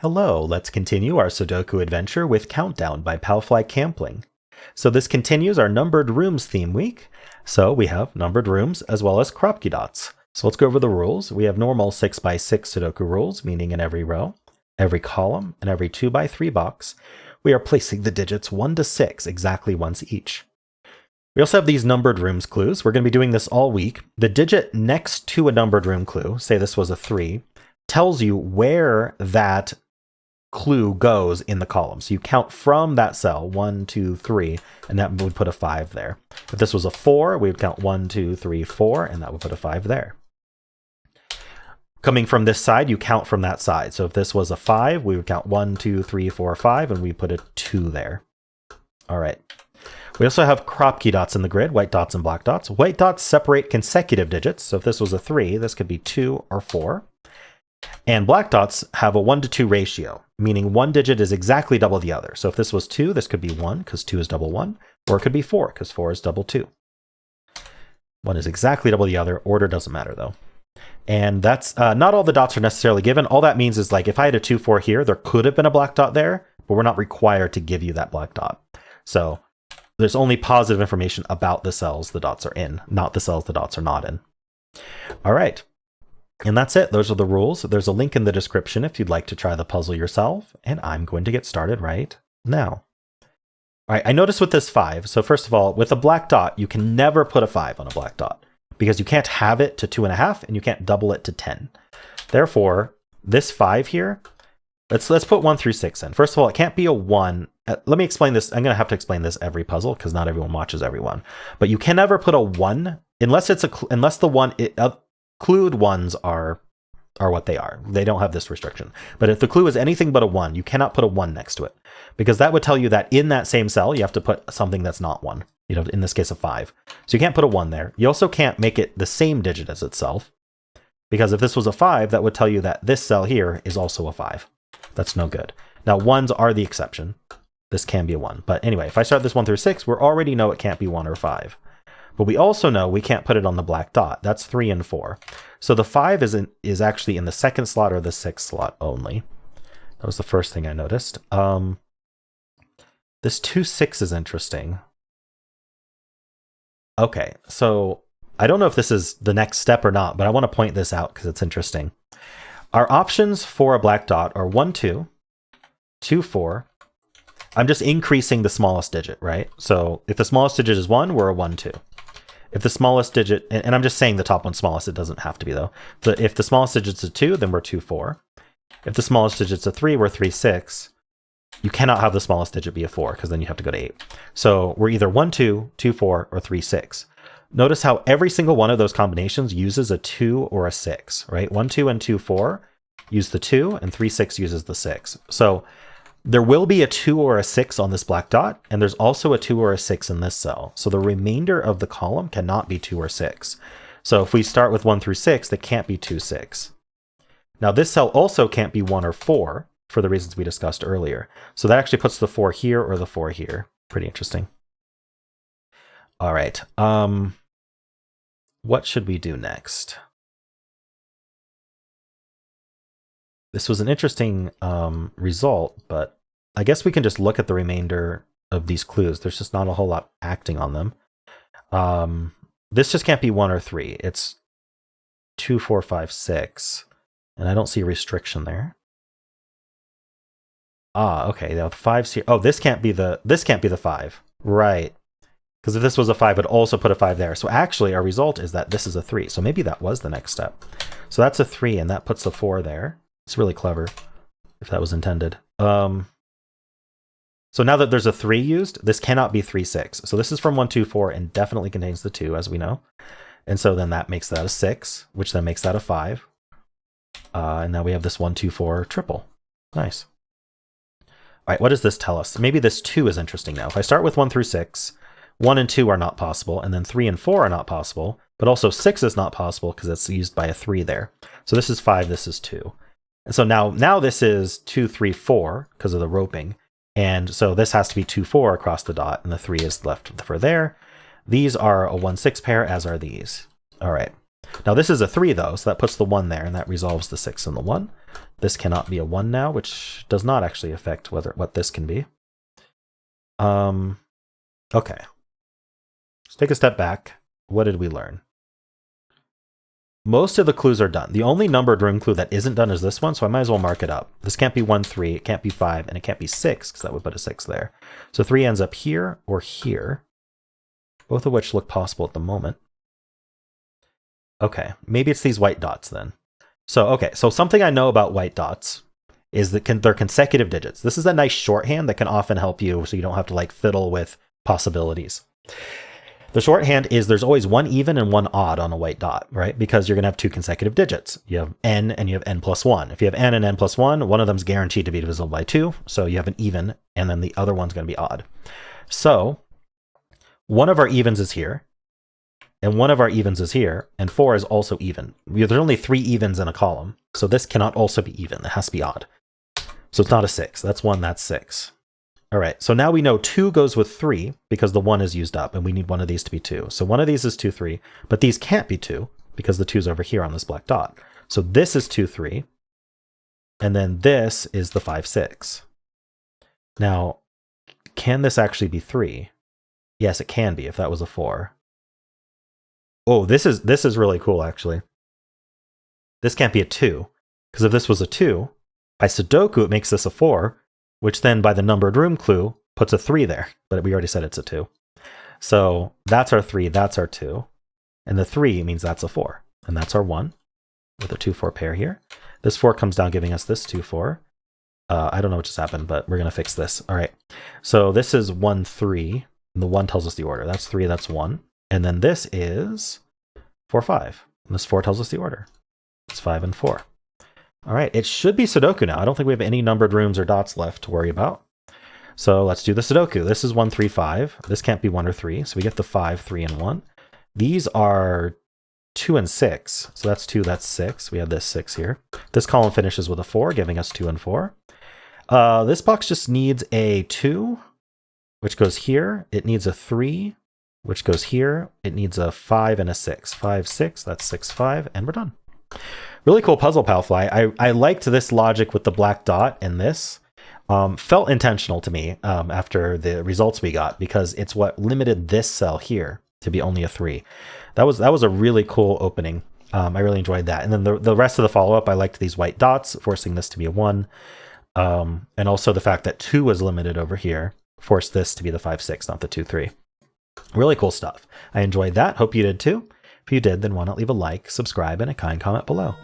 Hello, let's continue our Sudoku adventure with Countdown by Palfly Kampling. So this continues our numbered rooms theme week. So we have numbered rooms as well as Kropki dots. So let's go over the rules. We have normal 6x6 Sudoku rules, meaning in every row, every column, and every 2x3 box, we are placing the digits 1 to 6 exactly once each. We also have these numbered rooms clues. We're going to be doing this all week. The digit next to a numbered room clue, say this was a 3, tells you where that clue goes in the column. So you count from that cell, 1, 2, 3, and that would put a 5 there. If this was a 4, we would count 1, 2, 3, 4, and that would put a 5 there. Coming from this side, you count from that side. So if this was a 5, we would count 1, 2, 3, 4, 5, and we put a 2 there. All right. We also have Kropki dots in the grid, white dots and black dots. White dots separate consecutive digits. So if this was a 3, this could be 2 or 4. And black dots have a 1 to 2 ratio, meaning one digit is exactly double the other. So if this was 2, this could be 1, because 2 is double 1, or it could be 4, because 4 is double 2. One is exactly double the other. Order doesn't matter, though. And that's not all the dots are necessarily given. All that means is, like, if I had a 2, 4 here, there could have been a black dot there, but we're not required to give you that black dot. So there's only positive information about the cells the dots are in, not the cells the dots are not in. All right. And that's it. Those are the rules. There's a link in the description if you'd like to try the puzzle yourself, and I'm going to get started right now. All right, I noticed with this 5, so first of all, with a black dot, you can never put a 5 on a black dot, because you can't have it to 2.5, and you can't double it to 10. Therefore, this 5 here, let's put 1 through 6 in. First of all, it can't be a 1. Let me explain this. I'm going to have to explain this every puzzle, because not everyone watches every one. But you can never put a 1, unless the one... Clued ones are what they are. They don't have this restriction. But if the clue is anything but a 1, you cannot put a 1 next to it, because that would tell you that in that same cell, you have to put something that's not 1. You know, in this case, a 5. So you can't put a 1 there. You also can't make it the same digit as itself, because if this was a 5, that would tell you that this cell here is also a 5. That's no good. Now, 1s are the exception. This can be a 1. But anyway, if I start this 1 through 6, we already know it can't be 1 or 5. But we also know we can't put it on the black dot. That's 3 and 4. So the 5 is actually in the 2nd slot or the 6th slot only. That was the first thing I noticed. This 2, 6 is interesting. Okay, so I don't know if this is the next step or not, but I want to point this out because it's interesting. Our options for a black dot are 1, 2, 2, 4. I'm just increasing the smallest digit, right? So if the smallest digit is 1, we're a 1, 2. If the smallest digit, and I'm just saying the top one's smallest, it doesn't have to be though. But if the smallest digit's a 2, then we're 2, 4. If the smallest digit's a 3, we're 3, 6. You cannot have the smallest digit be a 4, because then you have to go to 8. So we're either 1, 2, 2, 4, or 3, 6. Notice how every single one of those combinations uses a 2 or a 6, right? 1, 2, and 2, 4 use the 2, and 3, 6 uses the 6. So there will be a 2 or a 6 on this black dot, and there's also a 2 or a 6 in this cell. So the remainder of the column cannot be 2 or 6. So if we start with 1 through 6, that can't be 2, 6. Now this cell also can't be 1 or 4 for the reasons we discussed earlier. So that actually puts the 4 here or the 4 here. Pretty interesting. All right. What should we do next? This was an interesting result, but I guess we can just look at the remainder of these clues. There's just not a whole lot acting on them. This just can't be 1 or 3. It's 2, 4, 5, 6. And I don't see a restriction there. Ah, okay. Now the 5's here. Oh, this can't be the 5. Right. Because if this was a 5, it would also put a 5 there. So actually, our result is that this is a 3. So maybe that was the next step. So that's a 3, and that puts the 4 there. It's really clever, if that was intended. So now that there's a 3 used, this cannot be 3, 6. So this is from 1, 2, 4, and definitely contains the 2, as we know. And so then that makes that a 6, which then makes that a 5. And now we have this 1, 2, 4 triple. Nice. All right, what does this tell us? Maybe this 2 is interesting now. If I start with 1 through 6, 1 and 2 are not possible, and then 3 and 4 are not possible, but also 6 is not possible because it's used by a 3 there. So this is 5, this is 2. And so now this is 2, 3, 4 because of the roping. And so this has to be 2, 4 across the dot, and the 3 is left for there. These are a 1, 6 pair, as are these. All right. Now this is a 3 though, so that puts the 1 there, and that resolves the 6 and the 1. This cannot be a 1 now, which does not actually affect what this can be. Okay. Let's take a step back. What did we learn? Most of the clues are done. The only numbered room clue that isn't done is this one, so I might as well mark it up. This can't be 1, 3, it can't be 5, and it can't be 6, because that would put a 6 there. So 3 ends up here or here, both of which look possible at the moment. Okay, maybe it's these white dots then. So, okay, so something I know about white dots is that they're consecutive digits. This is a nice shorthand that can often help you so you don't have to like fiddle with possibilities. The shorthand is there's always one even and one odd on a white dot, right? Because you're going to have 2 consecutive digits. You have n and you have n plus 1. If you have n and n plus 1, one of them is guaranteed to be divisible by 2. So you have an even, and then the other one's going to be odd. So one of our evens is here, and one of our evens is here, and 4 is also even. There's only 3 evens in a column, so this cannot also be even. It has to be odd. So it's not a 6. That's 1, that's 6. All right, so now we know 2 goes with 3 because the 1 is used up, and we need one of these to be 2. So one of these is 2, 3, but these can't be 2 because the 2's over here on this black dot. So this is 2, 3, and then this is the 5, 6. Now, can this actually be 3? Yes, it can be if that was a 4. Oh, this is really cool, actually. This can't be a 2, because if this was a 2, by Sudoku it makes this a 4, which then by the numbered room clue puts a 3 there, but we already said it's a 2. So that's our 3, that's our 2, and the 3 means that's a 4, and that's our 1 with a 2, 4 pair here. This 4 comes down giving us this 2, 4. I don't know what just happened, but we're going to fix this. All right, so this is 1, 3, and the 1 tells us the order. That's 3, that's 1. And then this is 4, 5. And this 4 tells us the order. It's 5 and 4. All right, it should be Sudoku now. I don't think we have any numbered rooms or dots left to worry about. So let's do the Sudoku. This is 1, 3, 5. This can't be 1 or 3, so we get the 5, 3, and 1. These are 2 and 6. So that's 2, that's 6. We have this 6 here. This column finishes with a 4, giving us 2 and 4. This box just needs a 2, which goes here. It needs a 3, which goes here. It needs a 5 and a 6. 5, 6, that's 6, 5, and we're done. Really cool puzzle, Palfly. I liked this logic with the black dot and this. Felt intentional to me after the results we got, because it's what limited this cell here to be only a 3. That was a really cool opening. I really enjoyed that. And then the rest of the follow-up, I liked these white dots, forcing this to be a 1. And also the fact that 2 was limited over here, forced this to be the 5, 6, not the 2, 3. Really cool stuff. I enjoyed that. Hope you did too. If you did, then why not leave a like, subscribe, and a kind comment below.